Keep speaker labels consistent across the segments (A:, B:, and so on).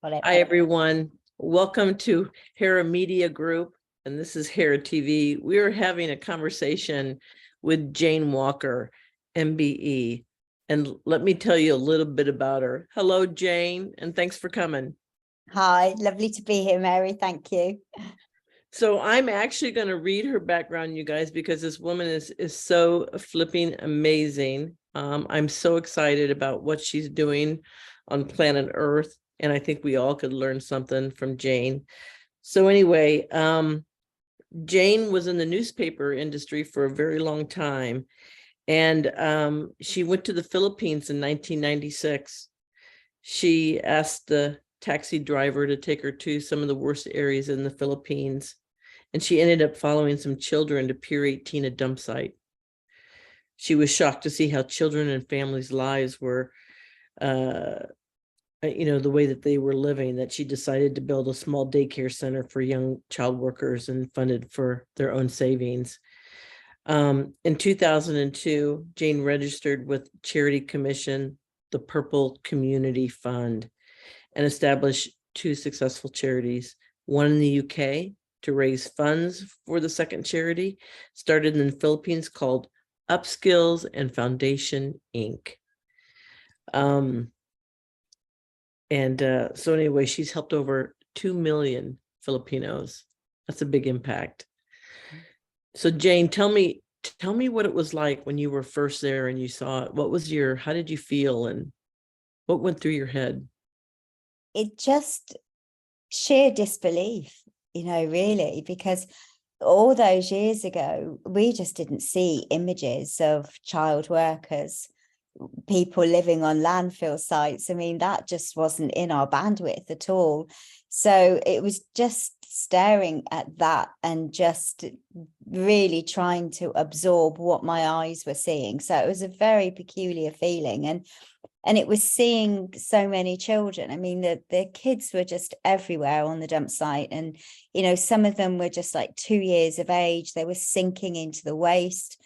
A: Hi, everyone. Welcome to Hera Media Group, and this is Hera TV. We are having a conversation with Jane Walker, MBE, and let me tell you a little bit about her. Hello, Jane, and thanks for coming.
B: Hi, lovely to be here, Mary. Thank you.
A: So I'm actually going to read her background, you guys, because this woman is so flipping amazing. I'm so excited about what she's doing on planet Earth. And I think we all could learn something from Jane. So anyway, Jane was in the newspaper industry for a very long time. And she went to the Philippines in 1996. She asked the taxi driver to take her to some of the worst areas in the Philippines. And she ended up following some children to Pier 18, a dump site. She was shocked to see how children and families' lives were the way that they were living, that she decided to build a small daycare center for young child workers and funded for their own savings. In 2002, Jane registered with Charity Commission, the Purple Community Fund, and established two successful charities, one in the UK to raise funds for the second charity, started in the Philippines, called Upskills Foundation Inc. So anyway, she's helped over 2 million Filipinos. That's a big impact. So Jane, tell me what it was like when you were first there and you saw it. How did you feel and what went through your head?
B: It just sheer disbelief, really, because all those years ago, we just didn't see images of child workers, people living on landfill sites. I mean, that just wasn't in our bandwidth at all. So it was just staring at that and just really trying to absorb what my eyes were seeing. So it was a very peculiar feeling. And it was seeing so many children. I mean, the kids were just everywhere on the dump site. And, some of them were just like 2 years of age. They were sinking into the waste.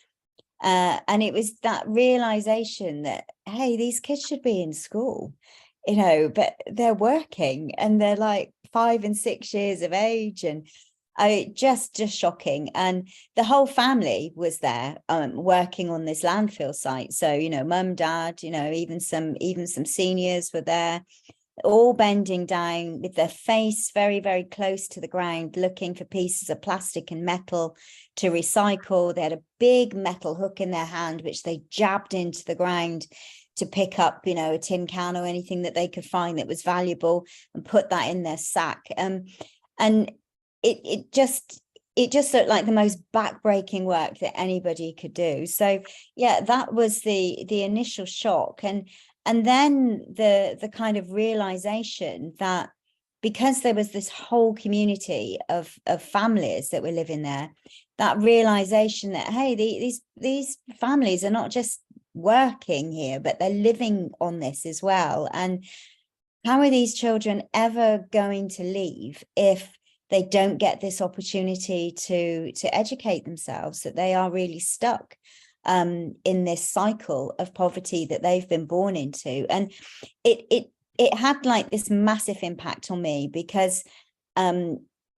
B: And it was that realization that, hey, these kids should be in school, but they're working and they're like 5 and 6 years of age. And just shocking. And the whole family was there working on this landfill site. So, mum, dad, even some seniors were there, all bending down with their face very, very close to the ground, looking for pieces of plastic and metal to recycle. They had a big metal hook in their hand, which they jabbed into the ground to pick up, a tin can or anything that they could find that was valuable and put that in their sack. And it just looked like the most backbreaking work that anybody could do. So yeah, that was the initial shock. And then the kind of realization that because there was this whole community of families that were living there, that realization that, hey, these families are not just working here, but they're living on this as well. And how are these children ever going to leave if they don't get this opportunity to educate themselves, that they are really stuck in this cycle of poverty that they've been born into? And it had like this massive impact on me because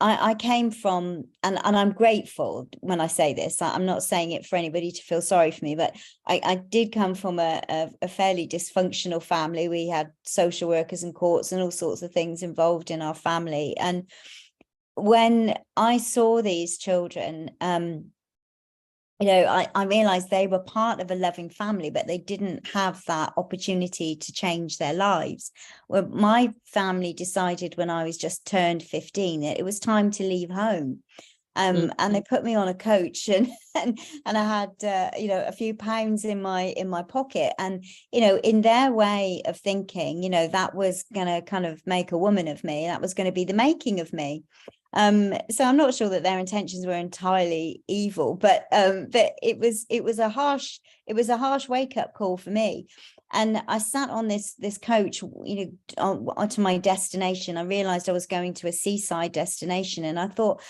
B: I came from, and I'm grateful when I say this, I'm not saying it for anybody to feel sorry for me, but I did come from a fairly dysfunctional family. We had social workers and courts and all sorts of things involved in our family. And when I saw these children, I realized they were part of a loving family, but they didn't have that opportunity to change their lives. Well, my family decided when I was just turned 15 that it was time to leave home. And they put me on a coach and I had, a few pounds in my pocket. And, in their way of thinking, that was going to kind of make a woman of me. That was going to be the making of me. So I'm not sure that their intentions were entirely evil, but it was a harsh wake-up call for me. And I sat on this coach, onto my destination. I realized I was going to a seaside destination, and I thought,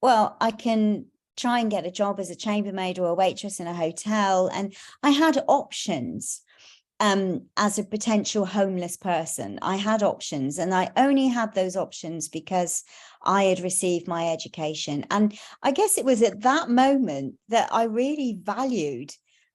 B: well, I can try and get a job as a chambermaid or a waitress in a hotel. And I had options. as a potential homeless person. I had options, and I only had those options because I had received my education. And I guess it was at that moment that I really valued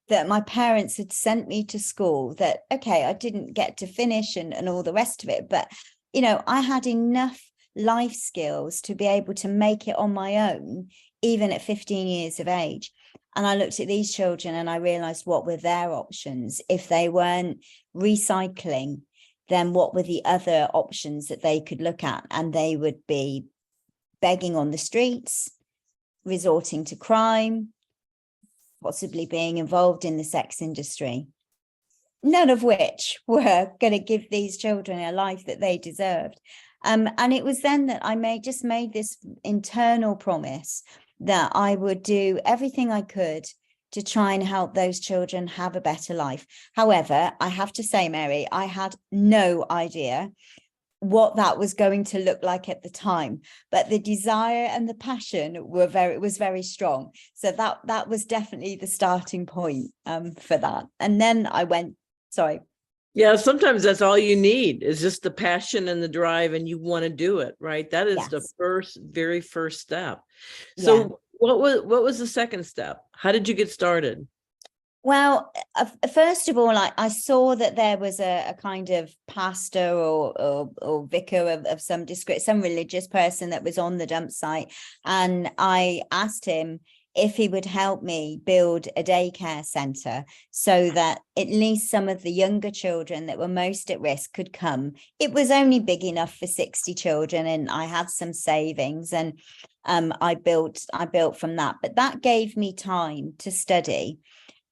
B: that my parents had sent me to school, that, okay, I didn't get to finish and all the rest of it, but, you know, I had enough life skills to be able to make it on my own, even at 15 years of age. And I looked at these children and I realized what were their options. If they weren't recycling, then what were the other options that they could look at? And they would be begging on the streets, resorting to crime, possibly being involved in the sex industry, none of which were going to give these children a life that they deserved. And it was then that I made this internal promise that I would do everything I could to try and help those children have a better life. However, I have to say, Mary, I had no idea what that was going to look like at the time, but the desire and the passion was very strong. So that was definitely the starting point for that. And then I went, sorry.
A: Yeah, sometimes that's all you need is just the passion and the drive, and you want to do it, right? That is the very first step. So what was the second step? How did you get started?
B: Well, first of all, I saw that there was a kind of pastor or vicar of some description, some religious person that was on the dump site. And I asked him if he would help me build a daycare centre so that at least some of the younger children that were most at risk could come. It was only big enough for 60 children, and I had some savings, and I built from that. But that gave me time to study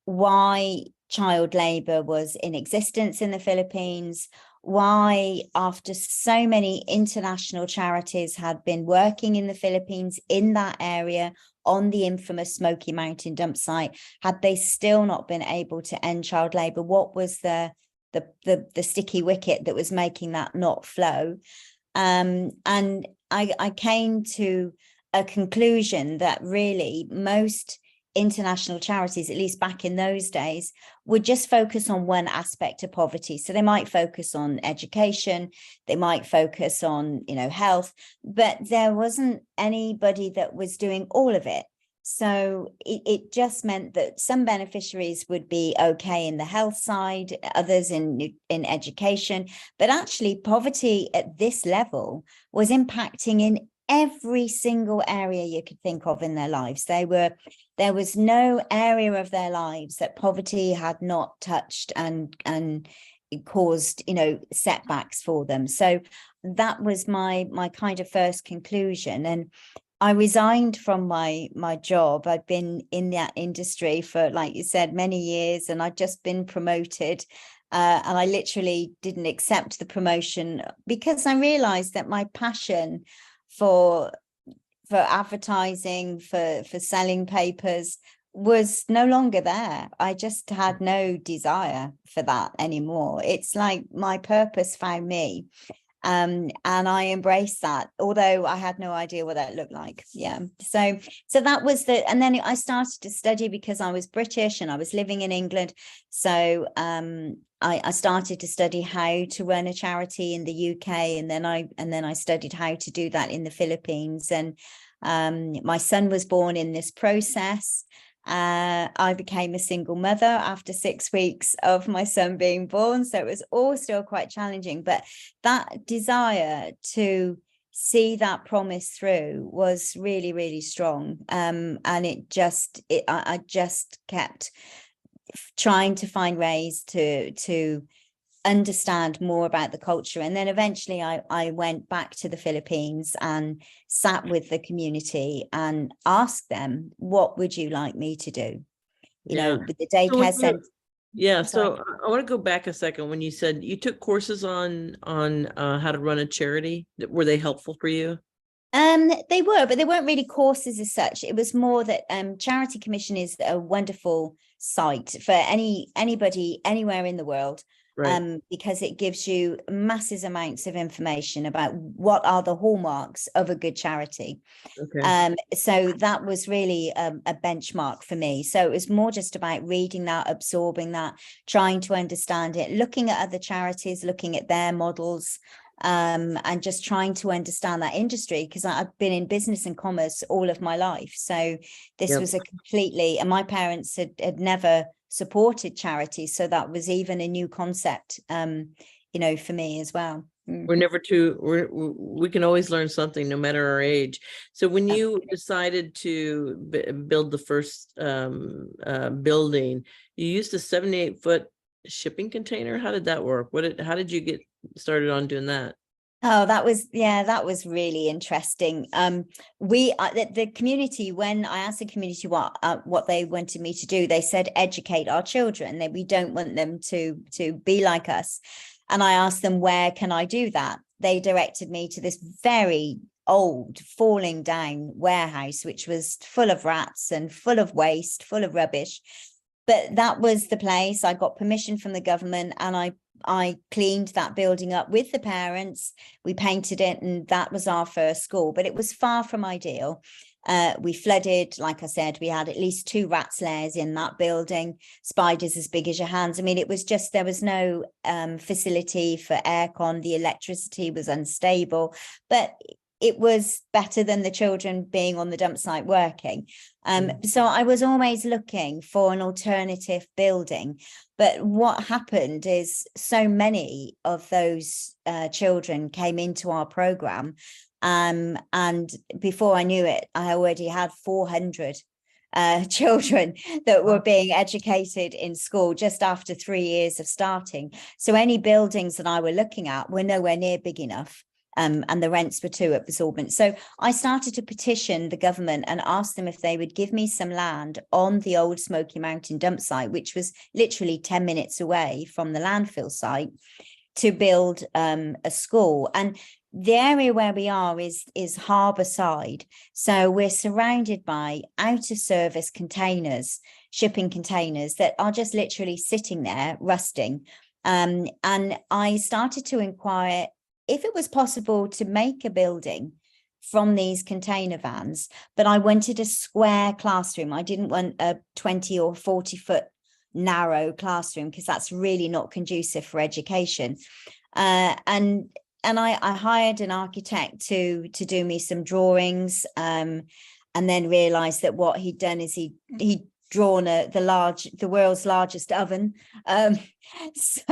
B: why child labour was in existence in the Philippines, why, after so many international charities had been working in the Philippines in that area on the infamous Smoky Mountain dump site, had they still not been able to end child labour? What was the sticky wicket that was making that not flow? And I came to a conclusion that really most international charities, at least back in those days, would just focus on one aspect of poverty. So they might focus on education, they might focus on, health, but there wasn't anybody that was doing all of it. So it just meant that some beneficiaries would be okay in the health side, others in education, but actually poverty at this level was impacting in every single area you could think of in their lives. There was no area of their lives that poverty had not touched and it caused, setbacks for them. So that was my kind of first conclusion. And I resigned from my job. I'd been in that industry for, like you said, many years, and I'd just been promoted. And I literally didn't accept the promotion because I realized that my passion for advertising, for selling papers was no longer there. I just had no desire for that anymore. It's like my purpose found me. And I embraced that, although I had no idea what that looked like. Yeah. So that was and then I started to study because I was British and I was living in England. So I started to study how to run a charity in the UK, and then I studied how to do that in the Philippines. And my son was born in this process. I became a single mother after 6 weeks of my son being born. So it was all still quite challenging, but that desire to see that promise through was really, really strong. And I just kept trying to find ways to understand more about the culture. And then eventually I went back to the Philippines and sat with the community and asked them, what would you like me to do? With the daycare center.
A: Yeah. So I want to go back a second. When you said you took courses on how to run a charity, were they helpful for you?
B: They were, but they weren't really courses as such. It was more that Charity Commission is a wonderful site for anybody anywhere in the world
A: Right.
B: because it gives you massive amounts of information about what are the hallmarks of a good charity.
A: Okay.
B: So that was really a benchmark for me. So it was more just about reading that, absorbing that, trying to understand it, looking at other charities, looking at their models, and just trying to understand that industry, because I've been in business and commerce all of my life. So this was a completely, and my parents had never supported charities. So that was even a new concept, you know, for me as well.
A: We're never too, we can always learn something no matter our age. So when you decided to build the first building, you used a 78-foot shipping container. How did that work? How did you get started on doing that?
B: Oh, that was really interesting. The community, when I asked the community what they wanted me to do, they said educate our children. That we don't want them to be like us. And I asked them, where can I do that? They directed me to this very old, falling down warehouse, which was full of rats and full of waste, full of rubbish. But that was the place. I got permission from the government, and I cleaned that building up with the parents. We painted it, and that was our first school. But it was far from ideal. We flooded, like I said, we had at least 2 rats lairs in that building, spiders as big as your hands. I mean, it was just, there was no facility for aircon. The electricity was unstable, but it was better than the children being on the dump site working. So I was always looking for an alternative building. But what happened is so many of those children came into our program. And before I knew it, I already had 400 children that were being educated in school just after 3 years of starting. So any buildings that I were looking at were nowhere near big enough. And the rents were too absorbent. So I started to petition the government and ask them if they would give me some land on the old Smoky Mountain dump site, which was literally 10 minutes away from the landfill site, to build a school. And the area where we are is harbour side. So we're surrounded by out of service containers, shipping containers that are just literally sitting there rusting. And I started to inquire if it was possible to make a building from these container vans, but I wanted a square classroom. I didn't want a 20 or 40-foot narrow classroom, because that's really not conducive for education. And I hired an architect to do me some drawings, and then realized that what he'd done is he'd drawn the world's largest oven. So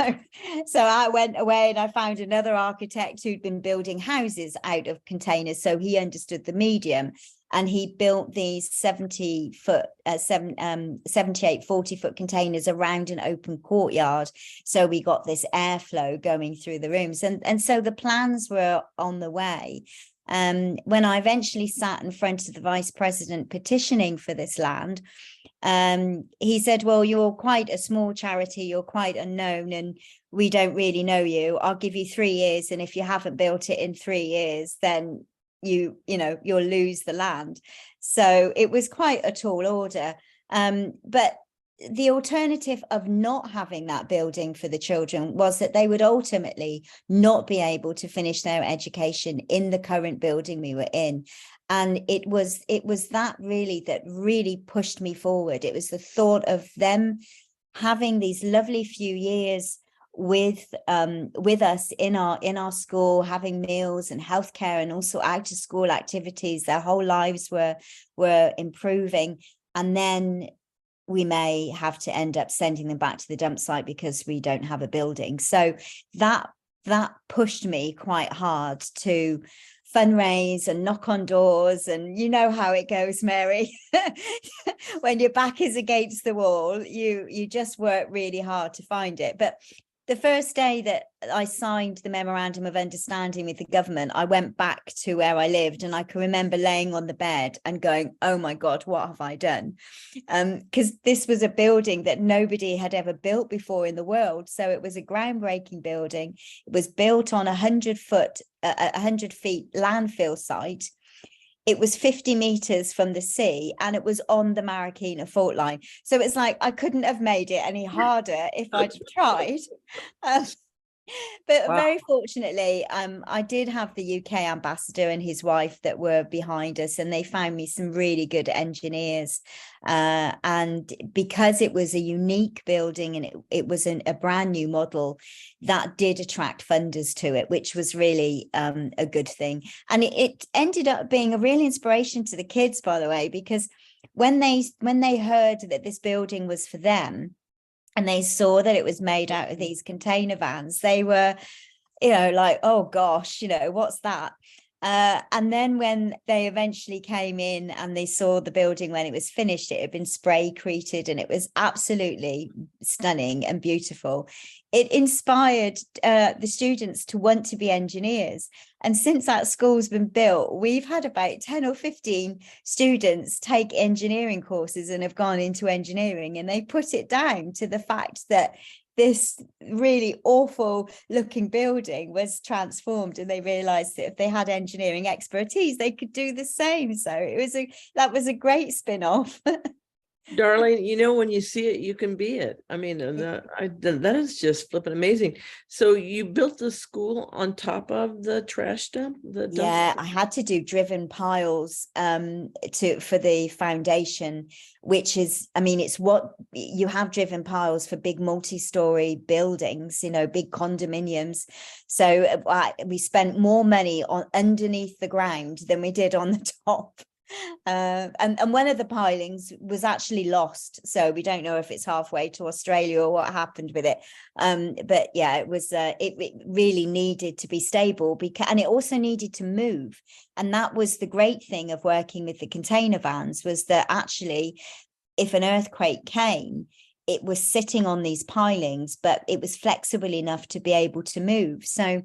B: I went away and I found another architect who'd been building houses out of containers, so he understood the medium, and he built these 78 40-foot containers around an open courtyard, so we got this airflow going through the rooms, and so the plans were on the way. When I eventually sat in front of the vice president petitioning for this land, he said, well, you're quite a small charity, you're quite unknown, and we don't really know you. I'll give you 3 years, and if you haven't built it in 3 years, then you'll lose the land. So it was quite a tall order. But the alternative of not having that building for the children was that they would ultimately not be able to finish their education in the current building we were in. And it was that really pushed me forward. It was the thought of them having these lovely few years with us in our school, having meals and healthcare and also out of school activities. Their whole lives were improving, and then we may have to end up sending them back to the dump site because we don't have a building. So that pushed me quite hard to fundraise and knock on doors, and you know how it goes, Mary. When your back is against the wall, you just work really hard to find it. But the first day that I signed the memorandum of understanding with the government, I went back to where I lived, and I can remember laying on the bed and going, oh my God, what have I done? Because this was a building that nobody had ever built before in the world. So it was a groundbreaking building. It was built on 100 feet landfill site. it was 50 meters from the sea, and it was on the Marikina fault line. So it's like I couldn't have made it any harder if I'd have tried. Um, but
A: Wow.
B: very fortunately, I did have the UK ambassador and his wife that were behind us, and they found me some really good engineers. And because it was a unique building and it was a brand new model, that did attract funders to it, which was really a good thing. And it ended up being a real inspiration to the kids, by the way, because when they heard that this building was for them, and they saw that it was made out of these container vans, they were, like, oh gosh, what's that? And then when they eventually came in and they saw the building when it was finished, it had been spray treated and it was absolutely stunning and beautiful. It inspired the students to want to be engineers. And since that school's been built, we've had about 10 or 15 students take engineering courses and have gone into engineering. And they put it down to the fact that this really awful looking building was transformed, and they realized that if they had engineering expertise, they could do the same. So that was a great spin-off.
A: Darlene, when you see it, you can be it. I mean, that is just flipping amazing. So you built the school on top of the trash dump?
B: Yeah, I had to do driven piles for the foundation, which is, it's what you have, driven piles for big multi-story buildings, big condominiums. So we spent more money on underneath the ground than we did on the top. And one of the pilings was actually lost, so we don't know if it's halfway to Australia or what happened with it. But yeah, it was it really needed to be stable, and it also needed to move. And that was the great thing of working with the container vans, was that actually, if an earthquake came, it was sitting on these pilings, but it was flexible enough to be able to move. So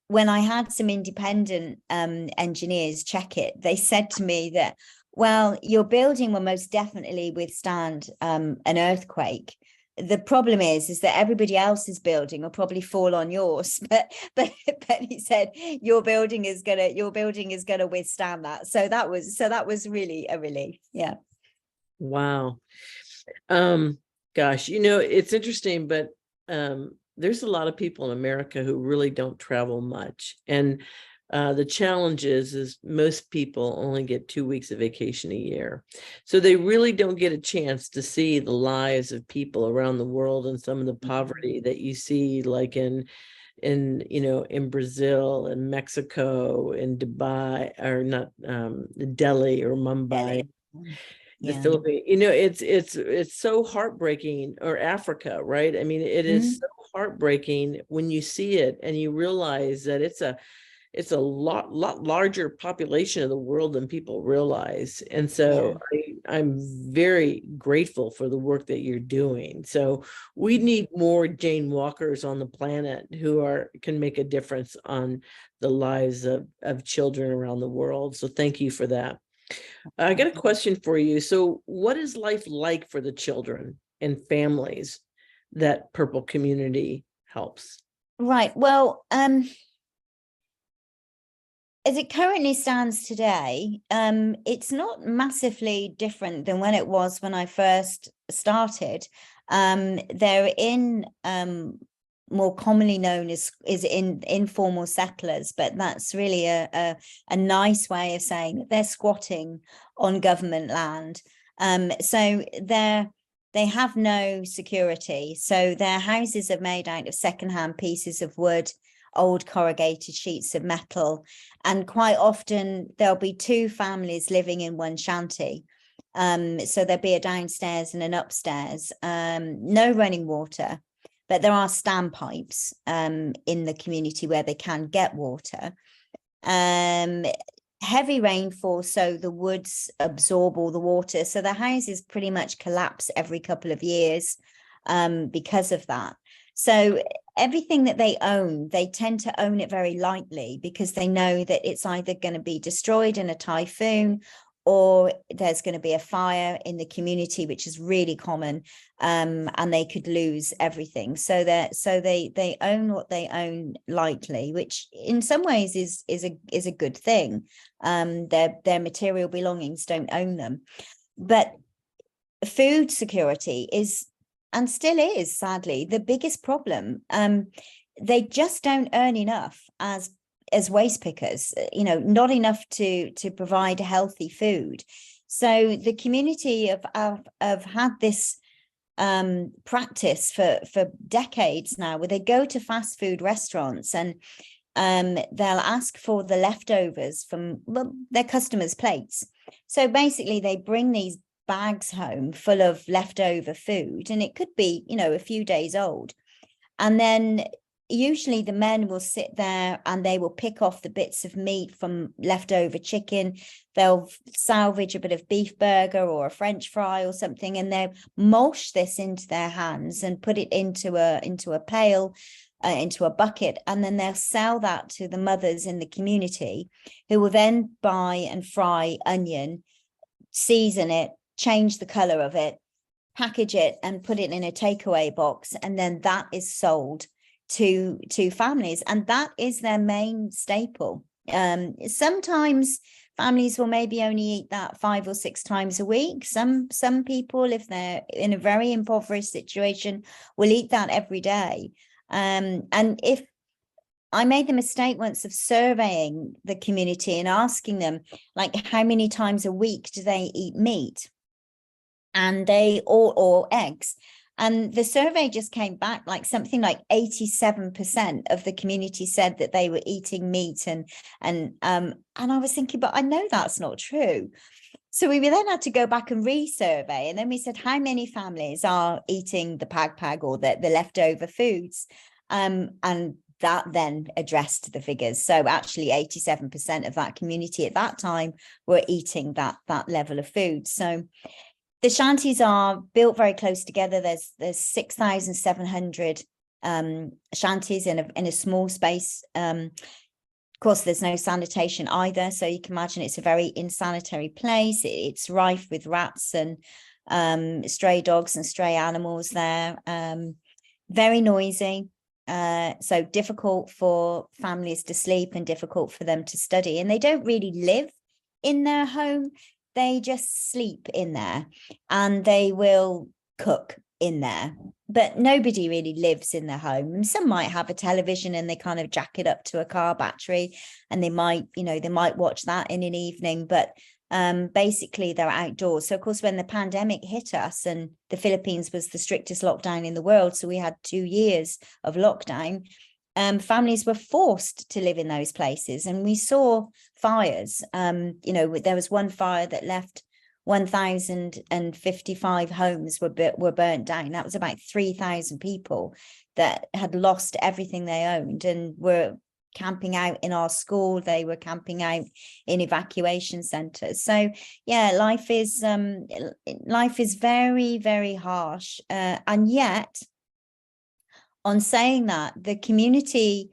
B: when I had some independent engineers check it, they said to me that, well, your building will most definitely withstand an earthquake. The problem is that everybody else's building will probably fall on yours, but he said your building is gonna withstand that. So that was really a relief. Yeah.
A: Wow. Gosh, it's interesting, but there's a lot of people in America who really don't travel much. And the challenge is most people only get 2 weeks of vacation a year. So they really don't get a chance to see the lives of people around the world and some of the poverty that you see, like in Brazil and Mexico and Dubai, or not, Delhi or Mumbai. The
B: Yeah.
A: Philippines, it's so heartbreaking, or Africa, right? I mean, it is so heartbreaking when you see it and you realize that it's a lot larger population of the world than people realize. And so I'm very grateful for the work that you're doing. So we need more Jane Walkers on the planet who can make a difference on the lives of children around the world. So thank you for that. I got a question for you. So what is life like for the children and families that Purple Community helps?
B: Right. Well, as it currently stands today, it's not massively different than when it was when I first started. They're in more commonly known as informal settlers, but that's really a nice way of saying that they're squatting on government land. So they have no security. So their houses are made out of secondhand pieces of wood, old corrugated sheets of metal, and quite often there'll be two families living in one shanty. So there'll be a downstairs and an upstairs. No running water, but there are standpipes in the community where they can get water. Heavy rainfall, so the woods absorb all the water. So the houses pretty much collapse every couple of years because of that. So everything that they own, they tend to own it very lightly, because they know that it's either going to be destroyed in a typhoon, or there's going to be a fire in the community, which is really common, and they could lose everything. So they own what they own lightly, which in some ways is a good thing. Their material belongings don't own them, but food security is, and still is, sadly, the biggest problem. They just don't earn enough as waste pickers, not enough to provide healthy food. So the community have had this practice for decades now, where they go to fast food restaurants and they'll ask for the leftovers from their customers' plates. So basically they bring these bags home full of leftover food, and it could be, a few days old. And then usually the men will sit there and they will pick off the bits of meat from leftover chicken. They'll salvage a bit of beef burger or a French fry or something, and they'll mulch this into their hands and put it into a pail, into a bucket, and then they'll sell that to the mothers in the community, who will then buy and fry onion, season it, change the color of it, package it, and put it in a takeaway box, and then that is sold to families, and that is their main staple. Sometimes families will maybe only eat that 5 or 6 times a week. Some people, if they're in a very impoverished situation, will eat that every day. And if I made the mistake once of surveying the community and asking them, like, how many times a week do they eat meat, and or eggs. And the survey just came back like something like 87% of the community said that they were eating meat. And I was thinking, but I know that's not true. So we then had to go back and resurvey. And then we said, how many families are eating the pag or the leftover foods? And that then addressed the figures. So actually 87% of that community at that time were eating that level of food. So the shanties are built very close together. There's 6,700 shanties in a small space. Of course, there's no sanitation either, so you can imagine it's a very insanitary place. It's rife with rats and stray dogs and stray animals there. Very noisy, so difficult for families to sleep and difficult for them to study. And they don't really live in their home. They just sleep in there, and they will cook in there, but nobody really lives in their home. And some might have a television and they kind of jack it up to a car battery, and they might watch that in an evening, but basically they're outdoors. So of course, when the pandemic hit us, and the Philippines was the strictest lockdown in the world, so we had 2 years of lockdown, families were forced to live in those places. And we saw fires. There was one fire that left 1,055 homes were burnt down. That was about 3,000 people that had lost everything they owned and were camping out in our school. They were camping out in evacuation centers. So yeah, life is very, very harsh. And yet, on saying that, the community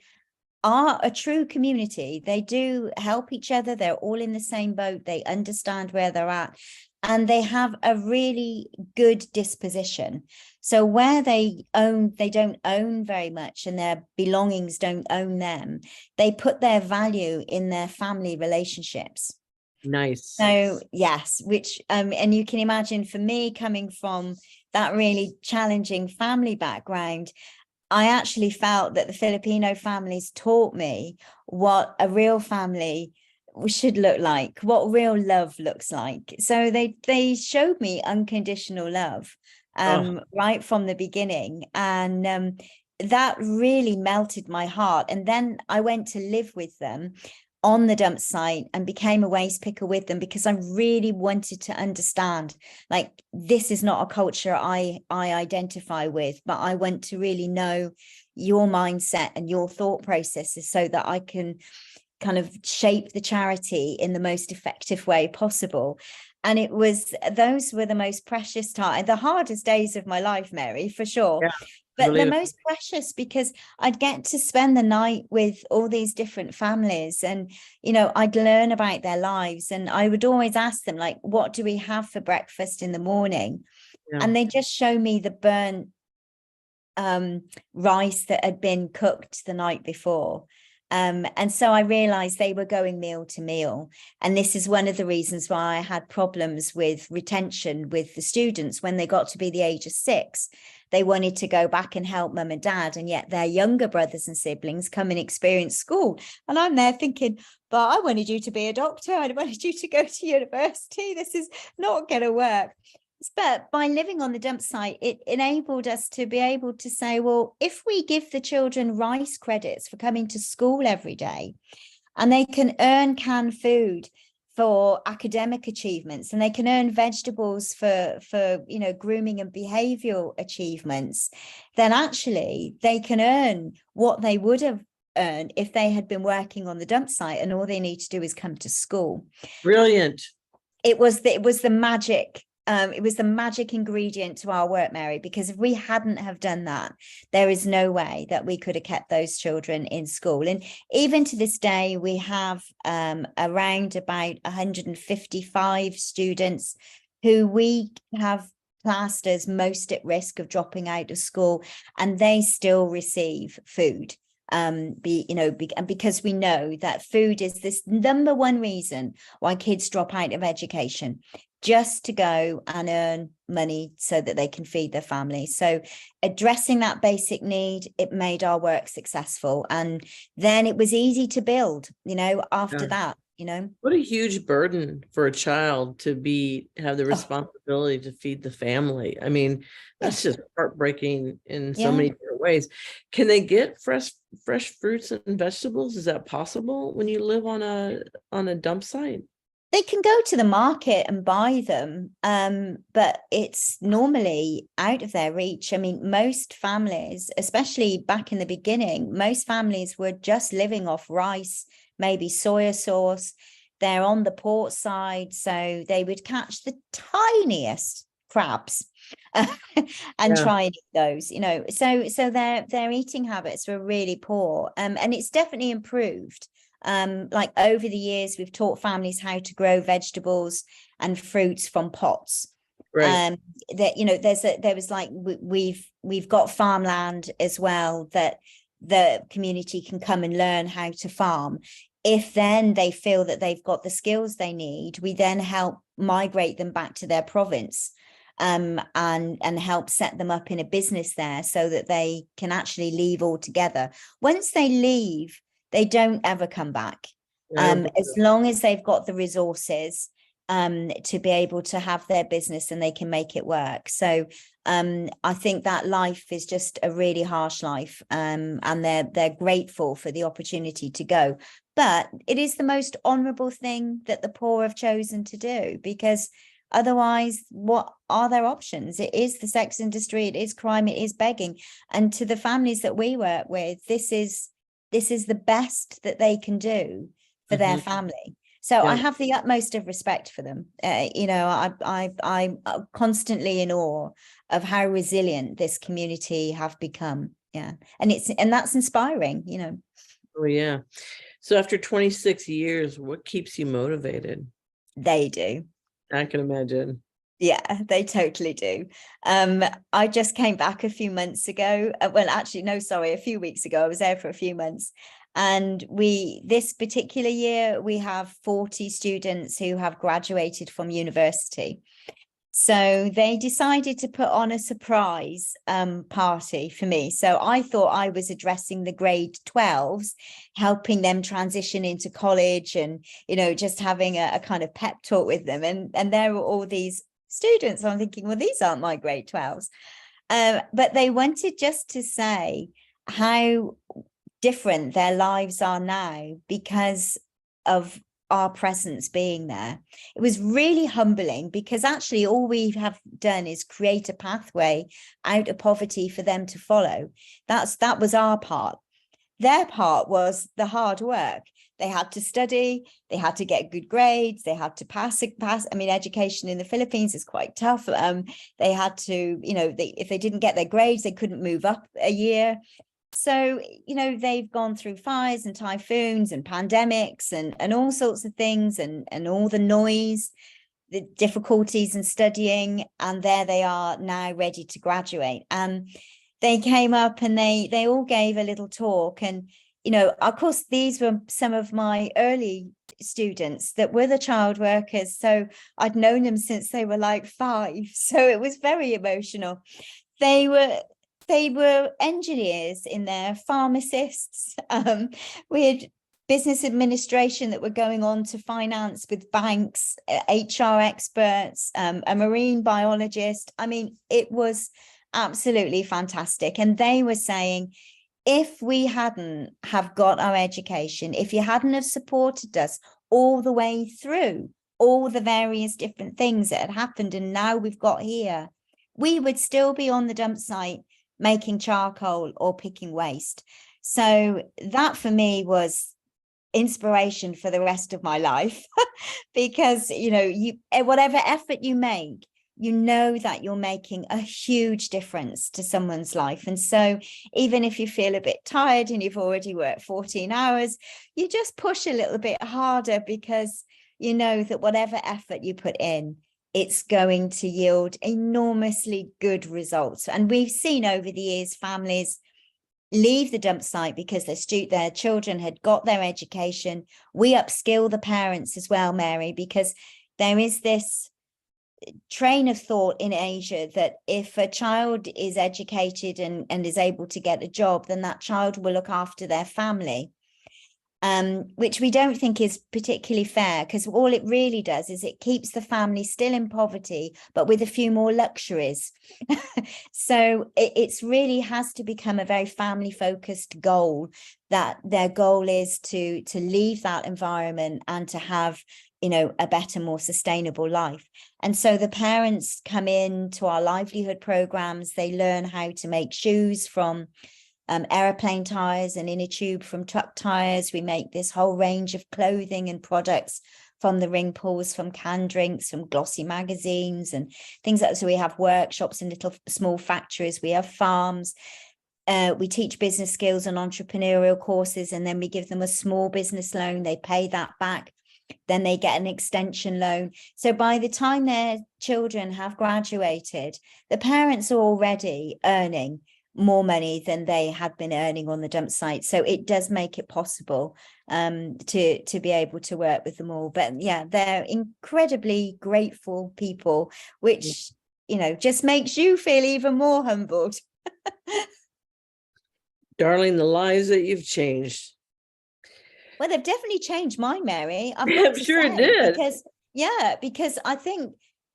B: are a true community. They do help each other. They're all in the same boat. They understand where they're at, and they have a really good disposition. So where they don't own very much, and their belongings don't own them, they put their value in their family relationships.
A: Nice.
B: So yes, which and you can imagine, for me, coming from that really challenging family background, I actually felt that the Filipino families taught me what a real family should look like, what real love looks like. So they showed me unconditional love right from the beginning. And that really melted my heart. And then I went to live with them on the dump site and became a waste picker with them, because I really wanted to understand, like, this is not a culture I identify with, but I want to really know your mindset and your thought processes so that I can kind of shape the charity in the most effective way possible. And those were the most precious time, the hardest days of my life, Mary, for sure. Yeah. but the most precious, because I'd get to spend the night with all these different families, and I'd learn about their lives, and I would always ask them, like, what do we have for breakfast in the morning? And they just show me the burnt rice that had been cooked the night before. And so I realized they were going meal to meal. And this is one of the reasons why I had problems with retention with the students. When they got to be the age of 6, they wanted to go back and help mum and dad, and yet their younger brothers and siblings come and experience school. And I'm there thinking, but I wanted you to be a doctor. I wanted you to go to university. This is not going to work. But by living on the dump site, it enabled us to be able to say, well, if we give the children rice credits for coming to school every day, and they can earn canned food for academic achievements, and they can earn vegetables for grooming and behavioral achievements, then actually they can earn what they would have earned if they had been working on the dump site, and all they need to do is come to school.
A: Brilliant.
B: It was the magic. It was the magic ingredient to our work, Mary, because if we hadn't have done that, there is no way that we could have kept those children in school. And even to this day, we have around about 155 students who we have classed as most at risk of dropping out of school, and they still receive food. Because we know that food is this number one reason why kids drop out of education, just to go and earn money so that they can feed their family. So addressing that basic need, it made our work successful. And then it was easy to build, after that.
A: What a huge burden for a child to have the responsibility to feed the family. I mean, that's just heartbreaking in so many different ways. Can they get fresh fruits and vegetables? Is that possible when you live on a dump site?
B: They can go to the market and buy them, but it's normally out of their reach. I mean, most families, especially back in the beginning, most families were just living off rice, maybe soya sauce. They're on the port side, so they would catch the tiniest crabs and try and eat those. So their eating habits were really poor, and it's definitely improved. Like over the years, we've taught families how to grow vegetables and fruits from pots.
A: Right.
B: We've got farmland as well that the community can come and learn how to farm. If then they feel that they've got the skills they need, we then help migrate them back to their province, and help set them up in a business there so that they can actually leave altogether. Once they leave, they don't ever come back, as long as they've got the resources to be able to have their business and they can make it work. So I think that life is just a really harsh life, and they're grateful for the opportunity to go. But it is the most honourable thing that the poor have chosen to do, because otherwise, what are their options? It is the sex industry, it is crime, it is begging. And to the families that we work with, this is the best that they can do for their family. So I have the utmost of respect for them. I'm constantly in awe of how resilient this community have become. Yeah. And that's inspiring,
A: Oh, yeah. So after 26 years, what keeps you motivated?
B: They do.
A: I can imagine.
B: Yeah, they totally do. I just came back a few months ago. A few weeks ago. I was there for a few months. And this particular year, we have 40 students who have graduated from university. So they decided to put on a surprise party for me. So I thought I was addressing the grade 12s, helping them transition into college and, just having a kind of pep talk with them. And there were all these students. I'm thinking, well, these aren't my grade 12s. But they wanted just to say how different their lives are now because of our presence being there. It was really humbling, because actually all we have done is create a pathway out of poverty for them to follow. That was our part. their part was the hard work. They had to study, they had to get good grades, they had to pass. I mean, education in the Philippines is quite tough. They had to, if they didn't get their grades, they couldn't move up a year. So, they've gone through fires and typhoons and pandemics and all sorts of things, and all the noise, the difficulties in studying, and there they are now ready to graduate. And they came up and they all gave a little talk. And, of course, these were some of my early students that were the child workers. So I'd known them since they were like 5. So it was very emotional. They were engineers in there, pharmacists. We had business administration that were going on to finance with banks, HR experts, a marine biologist. I mean, it was absolutely fantastic. And they were saying, if we hadn't have got our education, if you hadn't have supported us all the way through all the various different things that had happened, and now we've got here, we would still be on the dump site making charcoal or picking waste. So that for me was inspiration for the rest of my life, because whatever effort you make, that you're making a huge difference to someone's life. And so even if you feel a bit tired and you've already worked 14 hours, you just push a little bit harder, because you know that whatever effort you put in, it's going to yield enormously good results. And we've seen over the years families leave the dump site because their children had got their education. We upskill the parents as well, Mary, because there is this train of thought in Asia that if a child is educated and is able to get a job, then that child will look after their family, which we don't think is particularly fair, because all it really does is it keeps the family still in poverty, but with a few more luxuries. So it's really has to become a very family focused goal, that their goal is to leave that environment and to have a better, more sustainable life. And so the parents come in to our livelihood programs. They learn how to make shoes from aeroplane tires and inner tube from truck tires. We make this whole range of clothing and products from the ring pulls, from canned drinks, from glossy magazines and things like that. So we have workshops and little small factories. We have farms. We teach business skills and entrepreneurial courses, and then we give them a small business loan. They pay that back. Then they get an extension loan. So by the time their children have graduated, the parents are already earning more money than they had been earning on the dump site. So it does make it possible to be able to work with them all. But yeah, they're incredibly grateful people, which just makes you feel even more humbled.
A: Darling, the lives that you've changed.
B: Well, they've definitely changed mine, Mary. I've
A: I'm sure it did.
B: Because I think,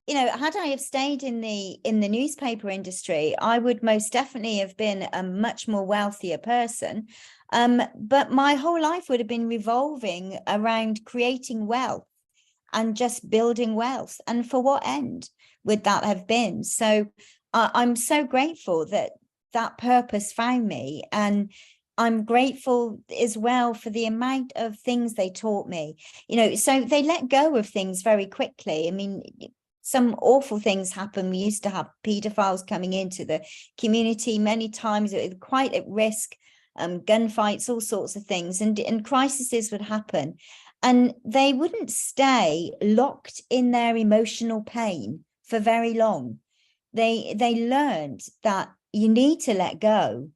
B: had I have stayed in the newspaper industry, I would most definitely have been a much more wealthier person. But my whole life would have been revolving around creating wealth and just building wealth. And for what end would that have been? So I'm so grateful that purpose found me. And I'm grateful as well for the amount of things they taught me, so they let go of things very quickly. I mean, some awful things happen. We used to have paedophiles coming into the community many times, quite at risk, gunfights, all sorts of things, and crises would happen. And they wouldn't stay locked in their emotional pain for very long. They learned that you need to let go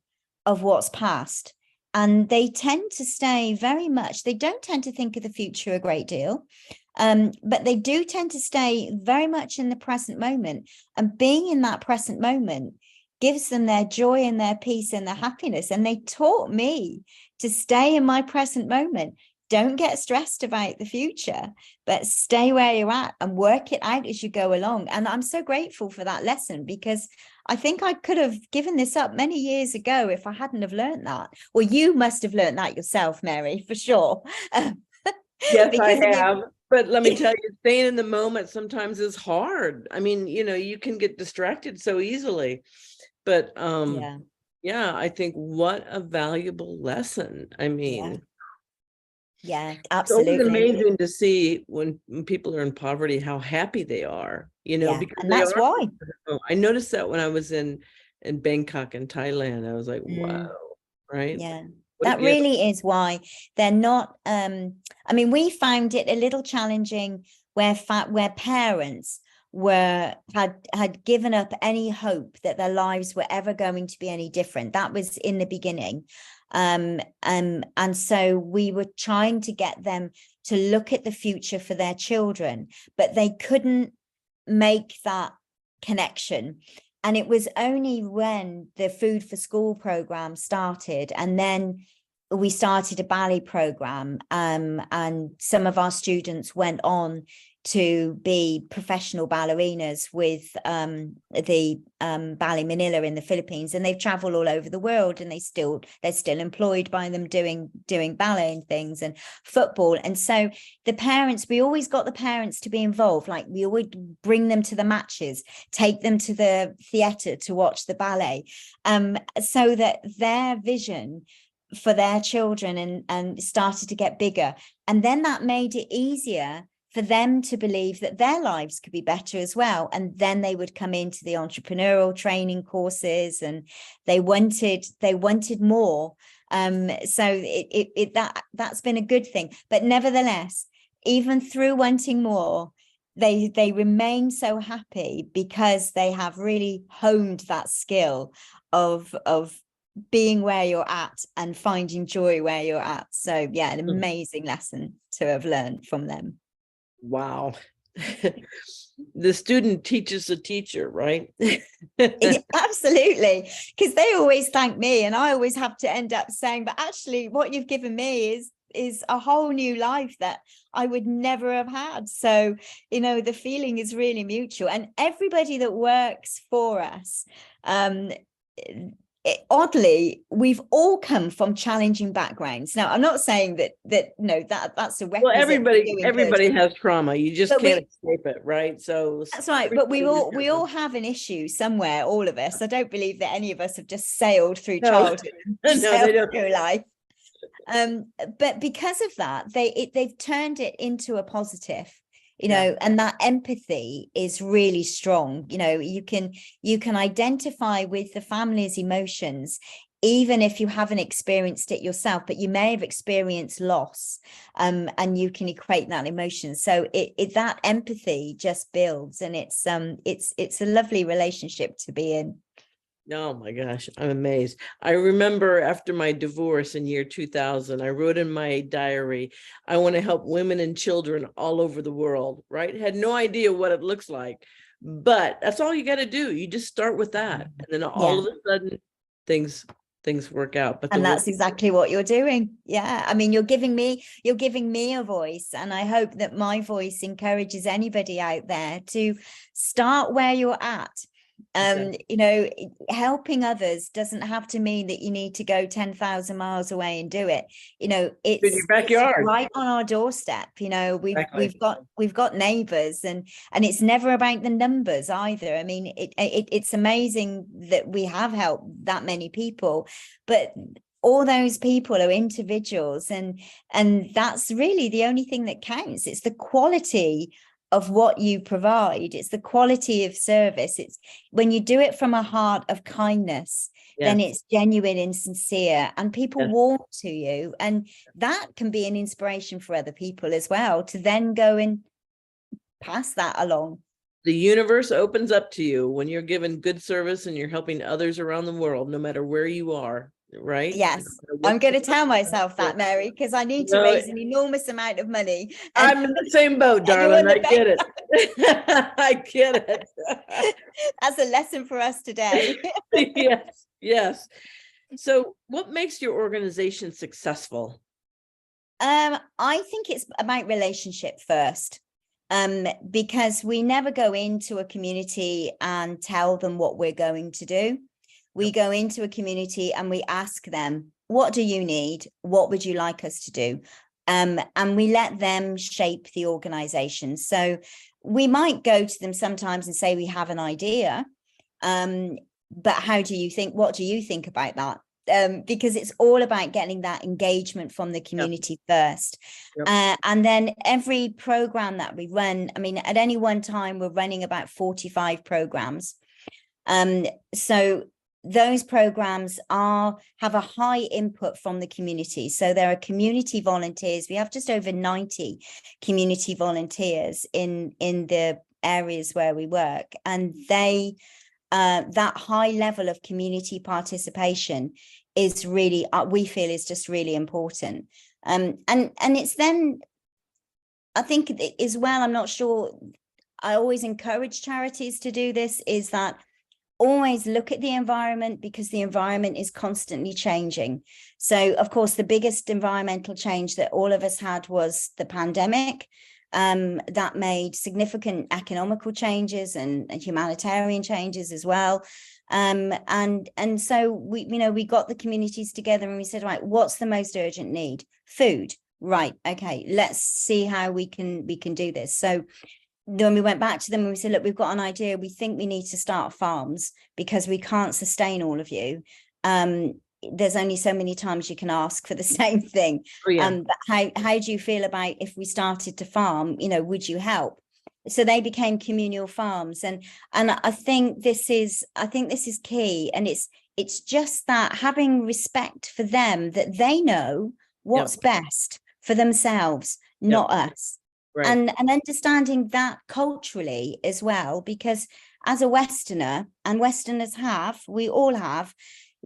B: of what's past, and they tend to stay very much, they don't tend to think of the future a great deal, but they do tend to stay very much in the present moment, and being in that present moment gives them their joy and their peace and their happiness. And they taught me to stay in my present moment. Don't get stressed about the future, but stay where you're at and work it out as you go along. And I'm so grateful for that lesson, because I think I could have given this up many years ago if I hadn't have learned that. Well, you must have learned that yourself, Mary, for sure.
A: Yes, I have. But let me tell you, staying in the moment sometimes is hard. I mean, you can get distracted so easily. But Yeah, I think what a valuable lesson. I
B: Yeah,
A: mean,
B: yeah,
A: it's always
B: absolutely.
A: amazing to see when people are in poverty, how happy they are,
B: Yeah,
A: because
B: and
A: they
B: that's
A: are.
B: why.
A: I noticed that when I was in Bangkok in Thailand. I was like, wow,
B: Mm,
A: right?
B: yeah,
A: What if
B: that
A: you had,
B: really is why they're not. I mean, we found it a little challenging where parents had given up any hope that their lives were ever going to be any different. That was in the beginning. And so we were trying to get them to look at the future for their children, but they couldn't make that connection. And it was only when the Food for School program started, and then we started a ballet program, and some of our students went on to be professional ballerinas with the Ballet Manila in the Philippines, and they've traveled all over the world, and they're still employed by them doing ballet and things and football. And so we always got the parents to be involved. Like, we always bring them to the matches, take them to the theater to watch the ballet, so that their vision for their children and started to get bigger. And then that made it easier for them to believe that their lives could be better as well. And then they would come into the entrepreneurial training courses, and they wanted more. So that's been a good thing. But nevertheless, even through wanting more, they remain so happy because they have really honed that skill of being where you're at and finding joy where you're at. So yeah, an amazing lesson to have learned from them.
A: wow. The student teaches the teacher, right?
B: Yeah, absolutely, because they always thank me, and I always have to end up saying, but actually what you've given me is a whole new life that I would never have had. So, the feeling is really mutual, and everybody that works for us, oddly, we've all come from challenging backgrounds. Now, I'm not saying that no, that's a
A: Well,
B: requisite for doing good,
A: everybody has trauma. You just
B: but
A: can't escape it, right? So
B: that's right. But
A: everybody is
B: we all
A: different.
B: have an issue somewhere, all of us. I don't believe that any of us have just sailed through
A: No,
B: childhood,
A: no, they
B: sailed
A: don't.
B: through life. But because of that, they've turned it into a positive,
A: Yeah.
B: and that empathy is really strong. You can identify with the family's emotions, even if you haven't experienced it yourself, but you may have experienced loss, and you can equate that emotion. So that empathy just builds, and it's a lovely relationship to be in.
A: Oh my gosh, I'm amazed. I remember after my divorce in year 2000, I wrote in my diary, I want to help women and children all over the world, right? Had no idea what it looks like, but that's all you got to do. You just start with that. And then all
B: Yeah.
A: of a sudden things work out. But the
B: And
A: work,
B: that's exactly what you're doing. Yeah. I mean, you're giving me a voice. And I hope that my voice encourages anybody out there to start where you're at. Helping others doesn't have to mean that you need to go 10,000 miles away and do it.
A: in your
B: It's
A: backyard.
B: right on our doorstep.
A: Exactly.
B: We've got neighbors, and it's never about the numbers either. I mean, it's amazing that we have helped that many people, but all those people are individuals, and that's really the only thing that counts. It's the quality of what you provide. It's the quality of service. It's when you do it from a heart of kindness,
A: Yeah.
B: then it's genuine and sincere, and people
A: Yeah.
B: warm to you, and that can be an inspiration for other people as well, to then go and pass that along.
A: The universe opens up to you when you're given good service and you're helping others around the world, no matter where you are, right? No
B: Yes,
A: matter
B: I'm
A: what
B: going to tell myself that, Mary, because I need to
A: no,
B: raise an enormous amount of money, and
A: I'm in the same boat,
B: you're
A: darling.
B: on the
A: I get it. I get it.
B: that's a lesson for us today.
A: Yes, yes. So, what makes your organization successful?
B: I think it's about relationship first, because we never go into a community and tell them what we're going to do. We go into a community and we ask them, what do you need? What would you like us to do? And we let them shape the organization. So we might go to them sometimes and say, we have an idea. but how do you think, what do you think about that? Because it's all about getting that engagement from the community first. And then every program that we run, I mean, at any one time, we're running about 45 programs. So those programs have a high input from the community. So there are community volunteers. We have just over 90 community volunteers in the areas where we work, and they that high level of community participation is really, we feel, is just really important. And it's then, I think as well, I'm not sure, I always encourage charities to do this, is that always look at the environment, because the environment is constantly changing. So of course, the biggest environmental change that all of us had was the pandemic. That made significant economical changes and humanitarian changes as well. And so we got the communities together and we said, right, what's the most urgent need? Food. Right. Okay. Let's see how we can do this. So then we went back to them and we said, look, we've got an idea. We think we need to start farms because we can't sustain all of you. There's only so many times you can ask for the same thing. But how do you feel about if we started to farm? Would you help? So they became communal farms, and I think this is key, and it's just that having respect for them, that they know what's best for themselves, not us. Right. And understanding that culturally as well, because as a Westerner, and Westerners we all have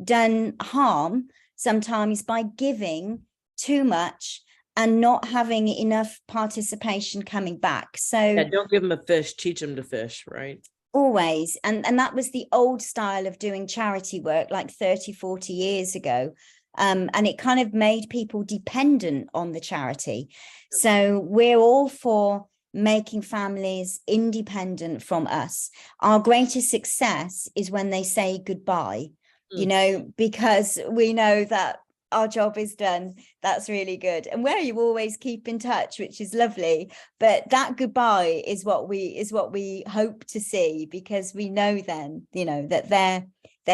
B: done harm sometimes by giving too much and not having enough participation coming back. So
A: don't give them a fish, teach them to fish, right?
B: Always. And that was the old style of doing charity work like 30, 40 years ago. And it kind of made people dependent on the charity. So we're all for making families independent from us. Our greatest success is when they say goodbye, because we know that our job is done. That's really good. And where you always keep in touch, which is lovely. But that goodbye is what we hope to see, because we know then, that they're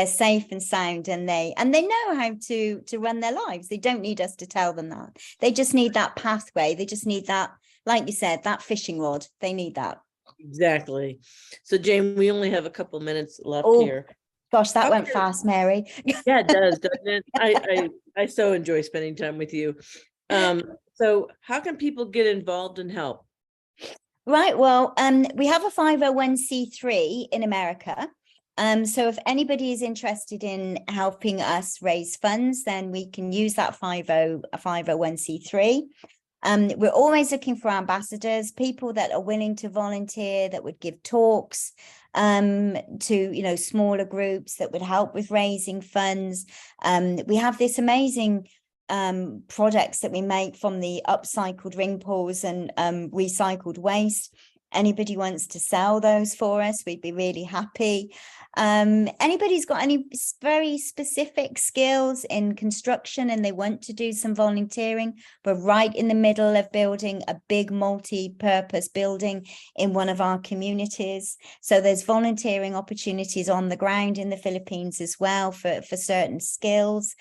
B: safe and sound, and they know how to run their lives. They don't need us to tell them that. They just need that pathway. They just need that, like you said, that fishing rod. They need that.
A: Exactly. So Jane, we only have a couple minutes left here.
B: Gosh, that went fast, Mary.
A: Yeah, it does, doesn't it? I so enjoy spending time with you. So how can people get involved and help?
B: Right. Well, we have a 501c3 in America. So if anybody is interested in helping us raise funds, then we can use that 501c3. We're always looking for ambassadors, people that are willing to volunteer, that would give talks to smaller groups, that would help with raising funds. We have this amazing products that we make from the upcycled ring pulls and recycled waste. Anybody wants to sell those for us, we'd be really happy. Anybody's got any very specific skills in construction and they want to do some volunteering, we're right in the middle of building a big multi-purpose building in one of our communities. So there's volunteering opportunities on the ground in the Philippines as well for certain skills.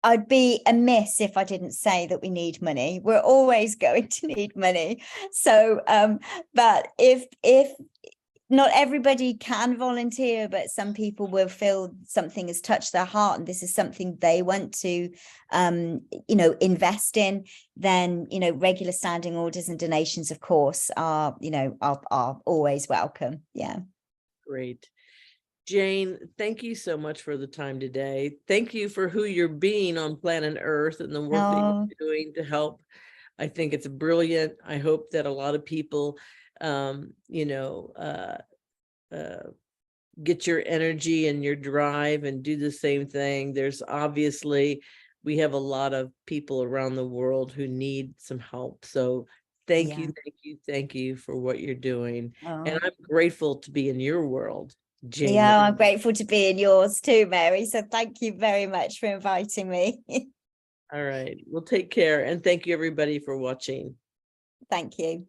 B: I'd be amiss if I didn't say that we need money. We're always going to need money. So, but if not everybody can volunteer, but some people will feel something has touched their heart and this is something they want to, invest in, then, regular standing orders and donations, of course, are always welcome. Yeah.
A: Great. Jane, thank you so much for the time today. Thank you for who you're being on planet Earth and the work that you're doing to help. I think it's brilliant. I hope that a lot of people, get your energy and your drive and do the same thing. There's obviously, we have a lot of people around the world who need some help. So thank you for what you're doing. And I'm grateful to be in your world, Jane.
B: Yeah, I'm grateful to be in yours too, Mary. So thank you very much for inviting me.
A: All right. Well, take care. And thank you everybody for watching.
B: Thank you.